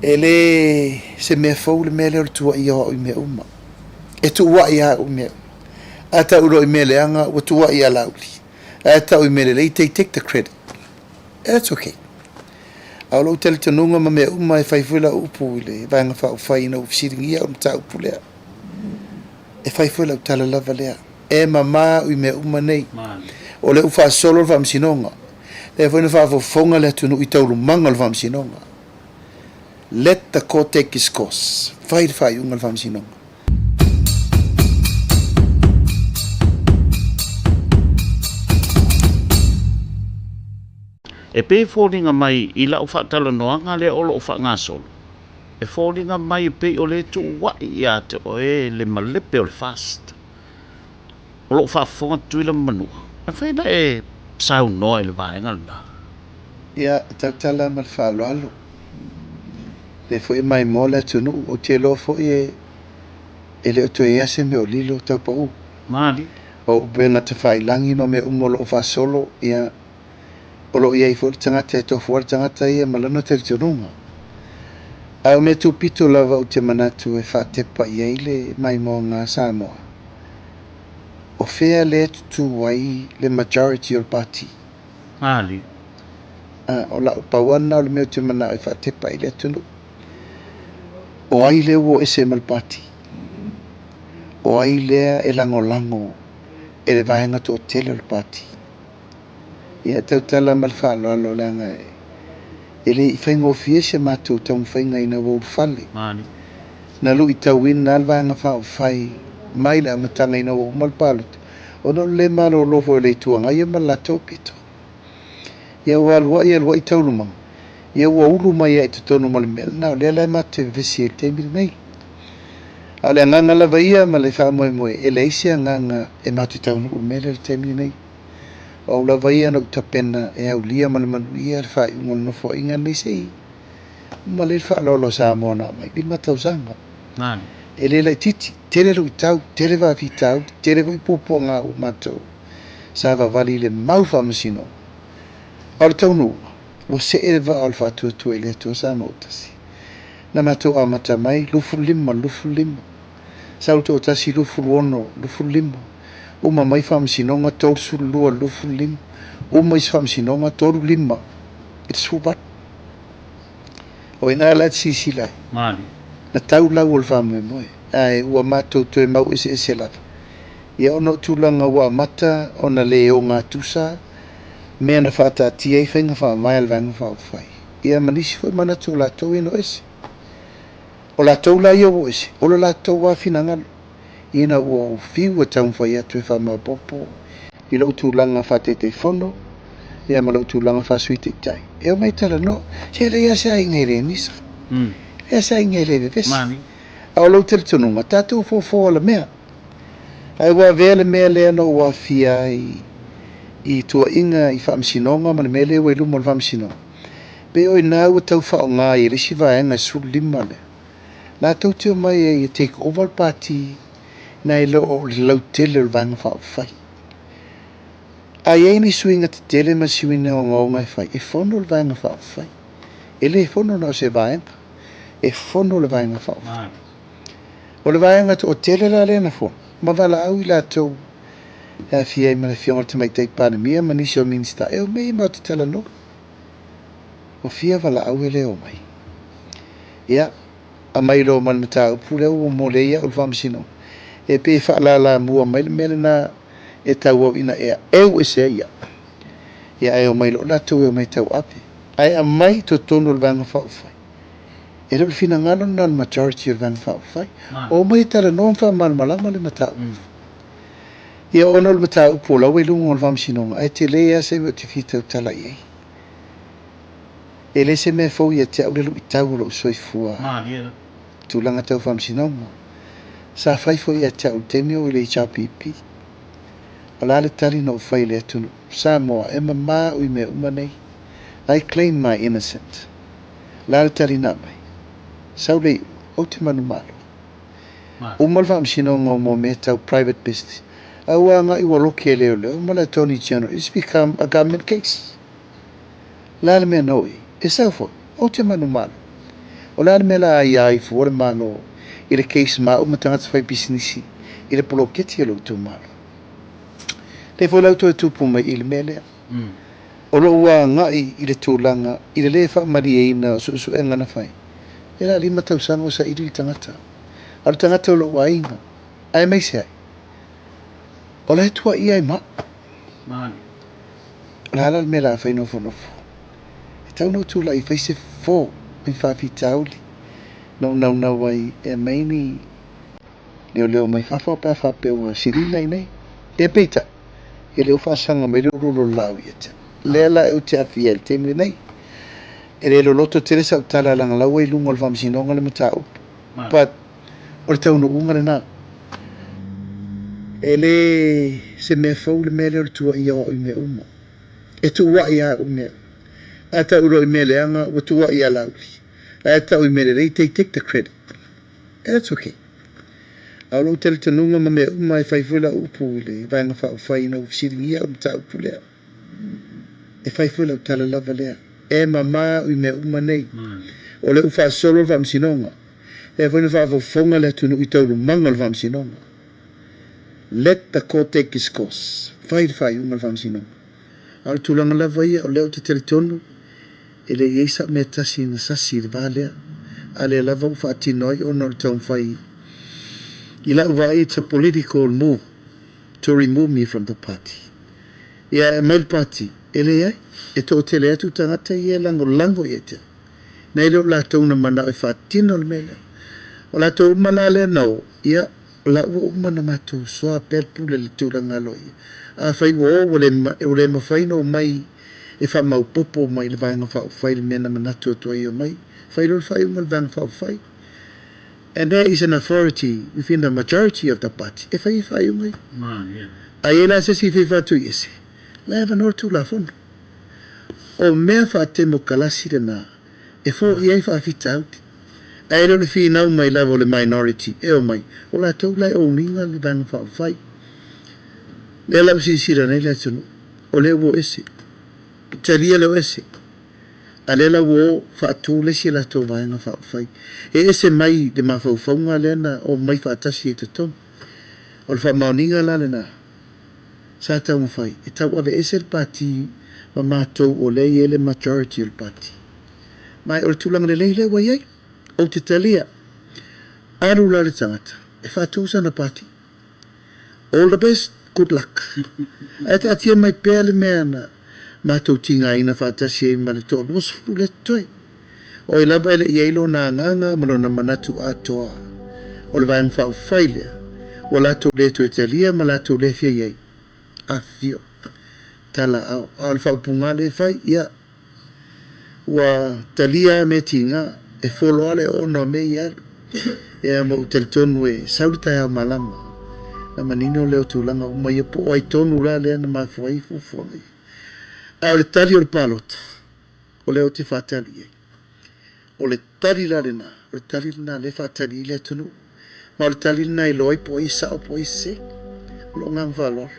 ele se me fou le mele o tua ia o me uma e tu wa ia o me ata uro i mele anga o tua ia lauli ata o mele le take the credit. That's okay. Au lo tele tanunga ma me uma e fai fuela upu ile vanga fa fai na ufisiringia o mta upu lea e fai fuela utala lava lea e mama u me uma nei o le ufa solo va msinonga e foi na fa fonga le tunu i taulu manga va msinonga. Let the court take its course. Fai unga va msinonga. E pe fōringa mai i la ufa tala noanga le olo ufa ngasol. E fōringa mai pe o le tu wai ia te o e le malepe o le fast. O lo ufa fonga tuila manua. E whaina e sau noa le vaenga la. Ia, tautala mal whaalo alo. Le fo e mai mo le tunu o te lo fo e le oto e ase me o lilo tau pa u. Mari. O bena te whailangi no me umolo o wha solo ia o lo ia i fo tangata e tofu ar tangata ia malano te tununga. Au me tu pito lava o te manatu e wha tepa ia ile mai mo ngā Samoa. O whea le tu wai le majority o party. Mari. O la pawana o le me o te mana e wha tepa ile tunu. O ai le wo ese mal party. O ai lea e lango lango e le vaenga to tele o party. Ia tautala mal whaalo alo langa e le i whaingo fie se mātou tau whainga ina wau whale. Mari. Na lu i tau wina al vaenga whao whai mai la matanga ina wau malpalut. O no le malo lofo e le tuanga ia malatou pito. Ia walua ia lua i tau lumang. Ia ua ulu mai e te tonu mali mele. Nau lea lai mate visi e te miri nei. A le nganga lava ia ma le wha moe moe. E le isi a nganga e mate tau nuku mele le te miri nei. O lava ia na utapena e au lia ma le manu ia le wha i ungol no fo inga nei sei. Ma le wha lolo sa mona mai. Lima tau sanga. Mari. E le lai titi. Tere rui tau. Tere wa fi tau. Tere rui pupo ngā u matou. Sa wa wali le mau wha masino. Al tau nu. O se e wa al wha tua tua ile tua sa mautasi. Na matou a mata mai. Lufu lima. Lufu lima. Sa uto tasi lufu luono. Lufu lima. Uma mai wha masino ngā tau sulua. Lufu lima. Uma is wha masino ngā toru lima. It's what? O ina ala sisi lai. Mari. Na tau lau o le wha moe moe. Ai ua matou toe mau ese lava. Ia ono tūlanga ua mata o na le o ngā tusa mea na whata tia i whainga wha mai al vanga wha whai. Ia manisi fwoi mana tō lātou ino ese. O lātou la ia o ese. O lātou wa whina ngalo. Ina ua whiu a taun whai atu e wha mau popo. I lau tūlanga wha te te whono. Ia ma lau tūlanga wha sui te tai. Eo mai tala no. Se le ia sa ingai re nisa. Ia sa ingai re vesi. Mari. Au lau tele tununga, tātou fōfō ala mea. Ai wā vele mea lea no wā fia i tua inga i whaamsinonga, ma le mea lea wailu mo le whaamsinonga. Pe oi nā ua tau whao ngā i risi vaenga su lima le. Nā tau teo mai e take over party na i lau lau tele le vanga whao whai. Ai ei ni suinga te tele ma siwina o ngaunga i whai. E whono le vanga whao whai. E le whono nao se vaenga. E whono le vanga whao whai. O le vaenga o tele la lena fo. Ma wala au i la tau. E fia i mana fionga te mai teik pāna mia manisi o minista. E o mei mau te tala no. O fia wala au e leo mai. Ia. A mai lo man mata upu leo o mo leia o whamsino. E pe wha la mua mai le mele na e tau au ina ea. Eo e se ia. Ia e o mai lo la tau e o mai tau ape. Ai a mai to tono le vanga whao whai. E rau fina ngalo na majority o vanga whao whai. O mai tala no wha malama le mata upu. Ia ono le mata upu lau e lungo le whamsinonga. Ai te lea se me te fitau tala iei. E le se me fau ia te au le lu i tau lo soifua. Tūlanga tau whamsinonga. Sa whai fau ia te au temi o le i pipi. O la le tali no whai le atunu. Samoa e mama ui me umanei. I claim my innocent. La le tali na mai. Sau le o te manu malo. Umal whamsinonga o mo me tau private business. Awa nga iwa loke leo leo. Mala Attorney General. It's become a government case. La le mea noi. E sau fo. O te manu malo. O le mela ia I fo le malo I le case ma o matangata fai business I le poloketi lo tu malo. Le fo lau to tupu mai I le mele. O lo ua ngai I le tūlanga I le fa mari e ina su e ngana fai. E la lima tau sango sa iri tangata. Al tangata o lo ua inga. Ai mai se ai. O le tua ia I ma. La la mela fai nofo nofo. E tau no tūla I fai se fo mi fa fitauli. Na wai e maini leo mai fa pe o sirina nei. E peita. E leo fa sanga me leo rolo lau ia. Lela e te afiel te mi nei. E le lo loto tere sa tala langa lau e lungo le famsinonga le matau. But o le tau no unga le na. E le se me fau le mele o le tua ia o I me umo. E tu wa ia o me. A ta uro I me le anga o tu wa ia lauli. A ta I me le rei take the credit. And that's okay. A lo tele tanunga ma me uma e fai fula upu le vanga fa fai na ufsiri ia o ta upu lea. E fai fula o tala lava lea. E mama I me uma nei. O le ufa solo va msinonga. E fai na fa fonga le tunu I tauru manga le va msinonga. Let the court take its course. Fai unga le va msinonga. A le tulanga lava ia o leo te tele tonu. E le yeisa me tasi na sasi le va lea. A le lava ufa atinoi o na le taun fai. Ila uva it's a political move to remove me from the party. Ia mail party. Ele ai. E to tele atu tangata ia lango ia te. Na ilo la tau na mana e whatino le mele. O la tau umana le nau. Ia la ua umana matou soa pelpule le tūranga lo ia. A whai wo le mawhaino mai e wha mau popo mai le vanga whao whai le mena manatu atua ia mai. Whai lo le whai unga le vanga whao whai. And there is an authority within the majority of the party. E whai unga ia. A ela se si whiwhatu iese. La eva nor tu la fono. O mea wha te mo kalasi le na. E fo iai wha fita auti. A ero le whinau mai lavo le minority. E o mai. O la tau lai o ninga le vanga wha whai. Le lau si sira nei le atunu. O le wo ese. Talia le ese. A le lau o wha atu le si la tau vanga wha whai. E ese mai de ma whaunga le na o mai wha atasi e te tonu. O le wha maoninga la le na. Sa tau mwhai. E tau ave ese le pati ma mātou o le ele majority le pati. Mai o le tulang le leile wa iai. O te talia. Aru la le tangata. E whātou sa na pati. All the best. Good luck. E te atia mai pēr le mea na mātou tinga ina whātasi e ma le tō. Mosfu le toi. O I laba ele i eilo nā nganga malona manatu atoa. O le vāng whao whailea. O lato le to e talia ma lato le fia iei. A fio. Tala au. O le whao punga le whai. Ia. Wa talia me tinga. E folo ale o no me ia. E mo teltonu e sauta ya malama. Na manino leo tūlanga o mai po ai tonu la lea na mawhai fufuangai. A o le tali o le palota. O leo te whātali ei. O le tali la le na. O le tali na le whātali le tunu. Ma o le tali na I loi po I sao po I se. Lo ngang whalor.